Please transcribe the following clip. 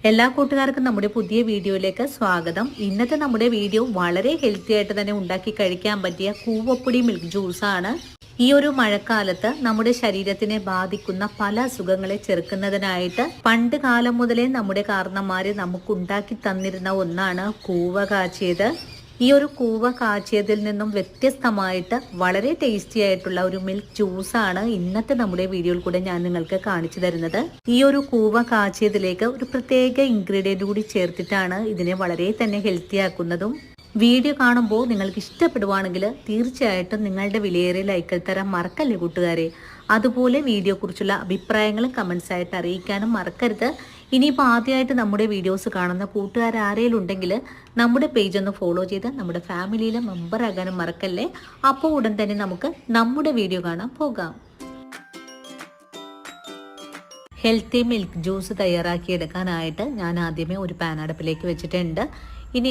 എല്ലാ കൂട്ടുകാർക്കും നമ്മുടെ പുതിയ വീഡിയോയിലേക്ക് സ്വാഗതം. ഇന്നത്തെ നമ്മുടെ വീഡിയോ വളരെ ഹെൽത്തി ആയിട്ട് തന്നെ ഉണ്ടാക്കി കഴിക്കാൻ പറ്റിയ കൂവപ്പൊടി മിൽക്ക് ജ്യൂസാണ്. ഈ ഒരു മഴക്കാലത്ത് നമ്മുടെ ശരീരത്തിനെ ബാധിക്കുന്ന പല അസുഖങ്ങളെ ചെറുക്കുന്നതിനായിട്ട് പണ്ട് കാലം മുതലേ നമ്മുടെ കാരണന്മാര് നമുക്ക് ഉണ്ടാക്കി തന്നിരുന്ന ഒന്നാണ് കൂവ കാച്ചിയത്. ഈ ഒരു കൂവ കാച്ചിയതിൽ നിന്നും വ്യത്യസ്തമായിട്ട് വളരെ ടേസ്റ്റി ആയിട്ടുള്ള ഒരു മിൽക്ക് ജ്യൂസാണ് ഇന്നത്തെ നമ്മുടെ വീഡിയോയിൽ കൂടെ ഞാൻ നിങ്ങൾക്ക് കാണിച്ചു തരുന്നത്. ഈ ഒരു കൂവ കാച്ചിയതിലേക്ക് ഒരു പ്രത്യേക ഇൻഗ്രീഡിയന്റ് കൂടി ചേർത്തിട്ടാണ് ഇതിനെ വളരെ തന്നെ ഹെൽത്തി ആക്കുന്നതും. വീഡിയോ കാണുമ്പോൾ നിങ്ങൾക്ക് ഇഷ്ടപ്പെടുവാണെങ്കിൽ തീർച്ചയായിട്ടും നിങ്ങളുടെ വിലയേറിയ ലൈക്കിൽ തരാൻ മറക്കല്ലേ കൂട്ടുകാരെ. അതുപോലെ വീഡിയോ കുറിച്ചുള്ള അഭിപ്രായങ്ങളും കമൻസ് ആയിട്ട് അറിയിക്കാനും മറക്കരുത്. ഇനിയിപ്പോൾ ആദ്യമായിട്ട് നമ്മുടെ വീഡിയോസ് കാണുന്ന കൂട്ടുകാർ ആരെങ്കിലും ഉണ്ടെങ്കിൽ നമ്മുടെ പേജ് ഒന്ന് ഫോളോ ചെയ്ത് നമ്മുടെ ഫാമിലിയിലെ മെമ്പർ ആകാനും മറക്കല്ലേ. അപ്പോൾ ഉടൻ തന്നെ നമുക്ക് നമ്മുടെ വീഡിയോ കാണാൻ പോകാം. ഹെൽത്തി മിൽക്ക് ജ്യൂസ് തയ്യാറാക്കിയെടുക്കാനായിട്ട് ഞാൻ ആദ്യമേ ഒരു പാൻ അടുപ്പിലേക്ക് വെച്ചിട്ടുണ്ട്. ഇനി